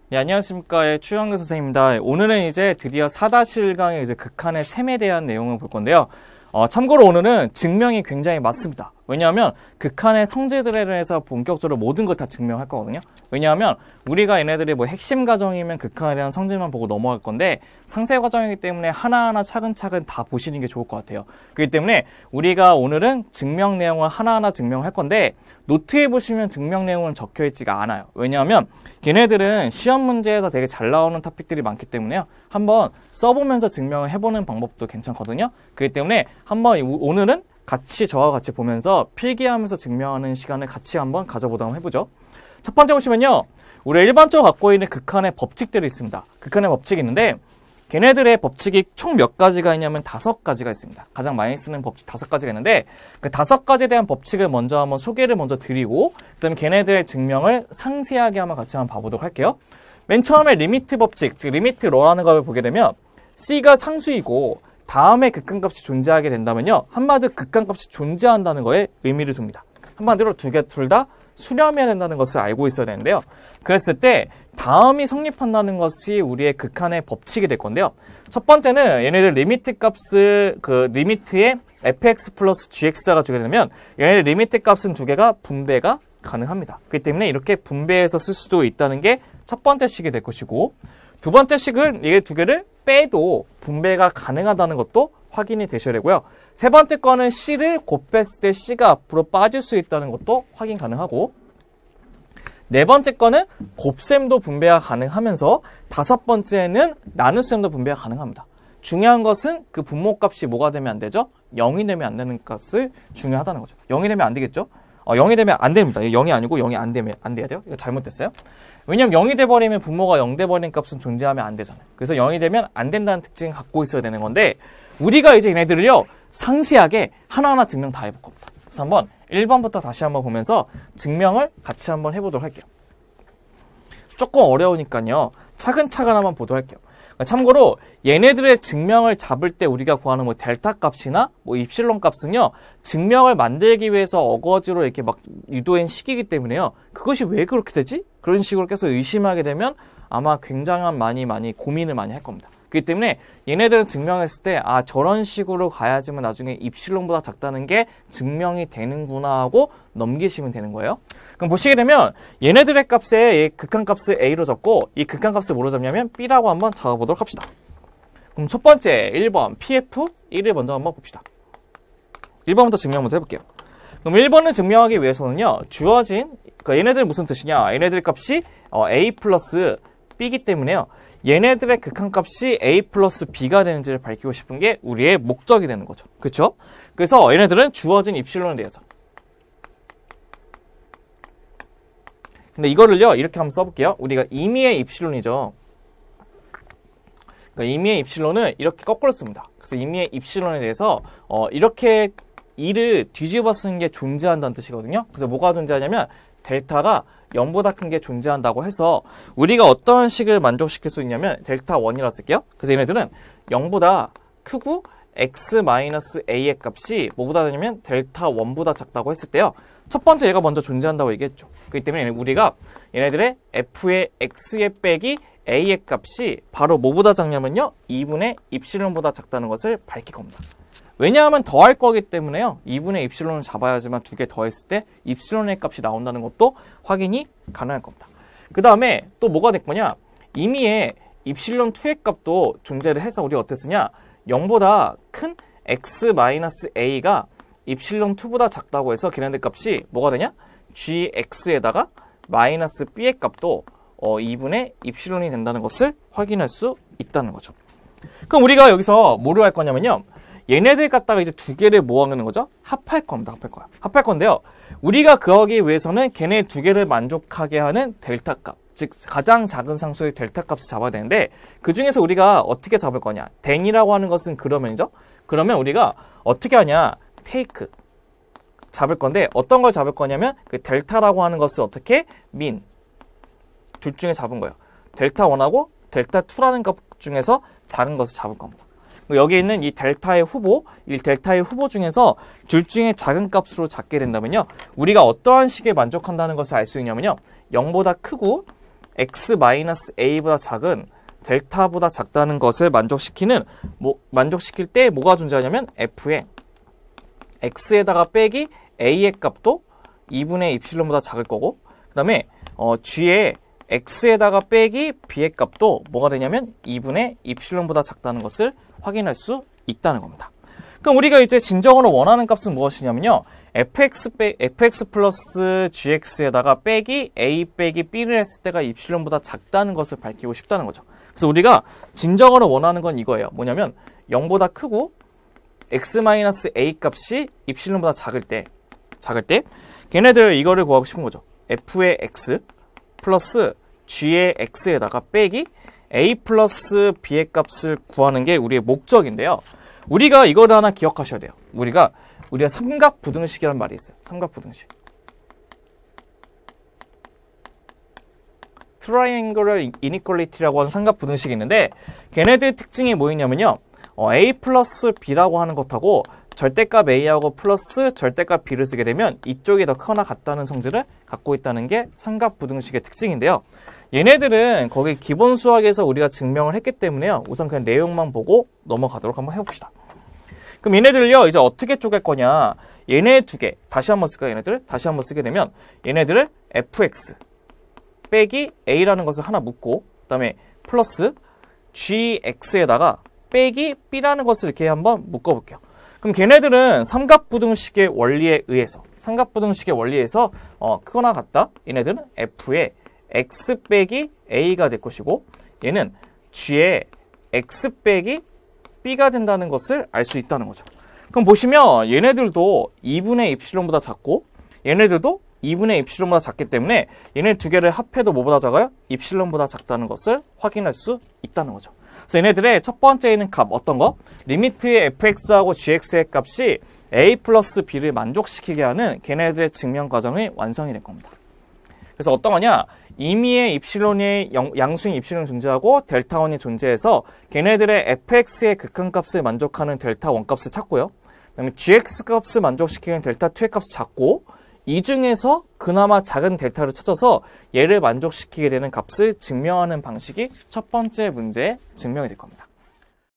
네, 안녕하십니까. 추영규 선생님입니다. 오늘은 이제 드디어 4-1강의 이제 극한의 셈에 대한 내용을 볼 건데요. 참고로 오늘은 증명이 굉장히 많습니다. 왜냐하면 극한의 성질들에 대해서 본격적으로 모든 걸 다 증명할 거거든요. 왜냐하면 우리가 얘네들이 뭐 핵심 과정이면 극한에 대한 성질만 보고 넘어갈 건데 상세 과정이기 때문에 하나하나 차근차근 다 보시는 게 좋을 것 같아요. 그렇기 때문에 우리가 오늘은 증명 내용을 하나하나 증명할 건데 노트에 보시면 증명 내용은 적혀 있지가 않아요. 왜냐하면 걔네들은 시험 문제에서 되게 잘 나오는 토픽들이 많기 때문에요. 한번 써보면서 증명을 해보는 방법도 괜찮거든요. 그렇기 때문에 한번 오늘은 같이 저와 같이 보면서 필기하면서 증명하는 시간을 같이 한번 가져보도록 해보죠. 첫 번째 보시면요. 우리가 일반적으로 갖고 있는 극한의 법칙들이 있습니다. 극한의 법칙이 있는데 걔네들의 법칙이 총 몇 가지가 있냐면 5가지가 있습니다. 가장 많이 쓰는 법칙 5가지가 있는데 그 5가지에 대한 법칙을 먼저 한번 소개를 먼저 드리고 그다음에 걔네들의 증명을 상세하게 한번 같이 한번 봐보도록 할게요. 맨 처음에 리미트 법칙, 즉 리미트 러라는 걸 보게 되면 C가 상수이고 다음에 극한값이 존재하게 된다면요. 한마디로 극한값이 존재한다는 거에 의미를 둡니다. 한마디로 둘 다 수렴해야 된다는 것을 알고 있어야 되는데요. 그랬을 때 다음이 성립한다는 것이 우리의 극한의 법칙이 될 건데요. 첫 번째는 얘네들 리미트 값을 리미트에 fx 플러스 gx가 주게 되면 얘네들 리미트 값은 두 개가 분배가 가능합니다. 그렇기 때문에 이렇게 분배해서 쓸 수도 있다는 게 첫 번째 식이 될 것이고 두 번째 식은 이 두 개를 빼도 분배가 가능하다는 것도 확인이 되셔야 되고요. 세 번째 거는 C를 곱했을 때 C가 앞으로 빠질 수 있다는 것도 확인 가능하고 네 번째 거는 곱셈도 분배가 가능하면서 다섯 번째는 나눗셈도 분배가 가능합니다. 중요한 것은 그 분모값이 뭐가 되면 안 되죠? 0이 되면 안 되는 값을 중요하다는 거죠. 0이 되면 안 되겠죠? 0이 되면 안 됩니다. 0이 아니고 0이 안 돼야 돼요. 이거 잘못됐어요. 왜냐면 0이 돼버리면 분모가 0 돼버린 값은 존재하면 안 되잖아요. 그래서 0이 되면 안 된다는 특징을 갖고 있어야 되는 건데 우리가 이제 얘네들을요 상세하게 하나하나 증명 다 해볼 겁니다. 그래서 한번 1번부터 다시 한번 보면서 증명을 같이 한번 해보도록 할게요. 조금 어려우니까요 차근차근 한번 보도록 할게요. 참고로 얘네들의 증명을 잡을 때 우리가 구하는 뭐 델타 값이나 뭐 입실론 값은요 증명을 만들기 위해서 어거지로 이렇게 막 유도한 식이기 때문에요 그것이 왜 그렇게 되지? 그런 식으로 계속 의심하게 되면 아마 굉장한 많이 고민을 많이 할 겁니다. 그렇기 때문에 얘네들은 증명했을 때 아 저런 식으로 가야지만 나중에 입실론보다 작다는 게 증명이 되는구나 하고 넘기시면 되는 거예요. 그럼 보시게 되면 얘네들의 값에 극한값을 A로 잡고 이 극한값을 뭐로 잡냐면 B라고 한번 잡아보도록 합시다. 그럼 첫 번째 1번 PF1을 먼저 한번 봅시다. 1번부터 증명 먼저 해볼게요. 그럼 1번을 증명하기 위해서는요 주어진 얘네들이 무슨 뜻이냐 얘네들 값이 A 플러스 B이기 때문에요 얘네들의 극한값이 A 플러스 B가 되는지를 밝히고 싶은 게 우리의 목적이 되는 거죠. 그렇죠? 그래서 얘네들은 주어진 입실론에 대해서 근데 이거를요 이렇게 한번 써볼게요. 우리가 임의의 입실론이죠. 그러니까 임의의 입실론을 이렇게 거꾸로 씁니다. 그래서 임의의 입실론에 대해서 이렇게 2를 뒤집어 쓰는 게 존재한다는 뜻이거든요. 그래서 뭐가 존재하냐면 델타가 0보다 큰 게 존재한다고 해서 우리가 어떤 식을 만족시킬 수 있냐면 델타 1이라 쓸게요. 그래서 얘네들은 0보다 크고 x-a의 값이 뭐보다 되냐면 델타 1보다 작다고 했을 때요. 첫 번째 얘가 먼저 존재한다고 얘기했죠. 그렇기 때문에 우리가 얘네들의 f의 x의 빼기 a의 값이 바로 뭐보다 작냐면요. 2분의 입실론보다 작다는 것을 밝힐 겁니다. 왜냐하면 더할 거기 때문에요. 2분의 입실론을 잡아야지만 두 개 더했을 때 입실론의 값이 나온다는 것도 확인이 가능할 겁니다. 그 다음에 또 뭐가 될 거냐. 임의의 입실론 2의 값도 존재를 해서 우리가 어떻게 쓰냐. 0보다 큰 x-a가 입실론 2보다 작다고 해서 걔네들 값이 뭐가 되냐. gx에다가 마이너스 b의 값도 2분의 입실론이 된다는 것을 확인할 수 있다는 거죠. 그럼 우리가 여기서 뭐로 할 거냐면요. 얘네들 갖다가 이제 두 개를 모아가는 거죠. 합할 겁니다. 합할 건데요. 우리가 그러기 위해서는 걔네 두 개를 만족하게 하는 델타 값, 즉 가장 작은 상수의 델타 값을 잡아야 되는데 그 중에서 우리가 어떻게 잡을 거냐. den이라고 하는 것은 그러면이죠. 그러면 우리가 어떻게 하냐. take 잡을 건데 어떤 걸 잡을 거냐면 그 델타라고 하는 것을 어떻게 min 둘 중에 잡은 거예요. 델타 1하고 델타 2라는 것 중에서 작은 것을 잡을 겁니다. 여기 있는 이 델타의 후보, 이 델타의 후보 중에서 둘 중에 작은 값으로 잡게 된다면요. 우리가 어떠한 식에 만족한다는 것을 알 수 있냐면요. 0보다 크고 x-a보다 작은 델타보다 작다는 것을 만족시킬 때 뭐가 존재하냐면 f의 x에다가 빼기 a의 값도 2분의 입실론보다 작을 거고, 그 다음에 g의 x에다가 빼기 b의 값도 뭐가 되냐면 2분의 입실론보다 작다는 것을 확인할 수 있다는 겁니다. 그럼 우리가 이제 진정으로 원하는 값은 무엇이냐면요, fx 플러스 gx에다가 빼기 a 빼기 b를 했을 때가 입실론보다 작다는 것을 밝히고 싶다는 거죠. 그래서 우리가 진정으로 원하는 건 이거예요. 뭐냐면 0보다 크고 x-a 값이 입실론보다 작을 때 걔네들 이거를 구하고 싶은 거죠. f의 x 플러스 g의 x에다가 빼기 a 플러스 b의 값을 구하는 게 우리의 목적인데요. 우리가 이거를 하나 기억하셔야 돼요. 우리가 삼각부등식이라는 말이 있어요. 삼각부등식. 트라이앵글러 이니퀄리티라고 하는 삼각부등식이 있는데, 걔네들 특징이 뭐였냐면요, a 플러스 b라고 하는 것하고 절대값 a하고 플러스 절대값 b를 쓰게 되면 이쪽이 더 크거나 같다는 성질을 갖고 있다는 게 삼각부등식의 특징인데요. 얘네들은 거기 기본 수학에서 우리가 증명을 했기 때문에요. 우선 그냥 내용만 보고 넘어가도록 한번 해봅시다. 그럼 얘네들요, 이제 어떻게 쪼갤 거냐. 얘네 두 개, 다시 한번 쓸까요, 얘네들? 다시 한번 쓰게 되면 얘네들을 fx 빼기 a라는 것을 하나 묶고, 그 다음에 플러스 gx에다가 빼기 b라는 것을 이렇게 한번 묶어볼게요. 그럼 걔네들은 삼각부등식의 원리에 의해서 크거나 같다. 얘네들은 f의 x 빼기 a가 될 것이고, 얘는 g의 x 빼기 b가 된다는 것을 알 수 있다는 거죠. 그럼 보시면 얘네들도 2분의 입실론보다 작고 얘네들도 2분의 입실론보다 작기 때문에 얘네 두 개를 합해도 뭐보다 작아요? 입실론보다 작다는 것을 확인할 수 있다는 거죠. 그래서 얘네들의 첫 번째 있는 값, 어떤 거? 리미트의 fx하고 gx의 값이 a 플러스 b를 만족시키게 하는 걔네들의 증명 과정이 완성이 된 겁니다. 그래서 어떤 거냐? 임의의 입실론의 양수인 입실론이 존재하고 델타 1이 존재해서 걔네들의 fx의 극한값을 만족하는 델타 1 값을 찾고요. 그다음에 gx 값을 만족시키는 델타 2의 값을 찾고, 이 중에서 그나마 작은 델타를 찾아서 얘를 만족시키게 되는 값을 증명하는 방식이 첫 번째 문제의 증명이 될 겁니다.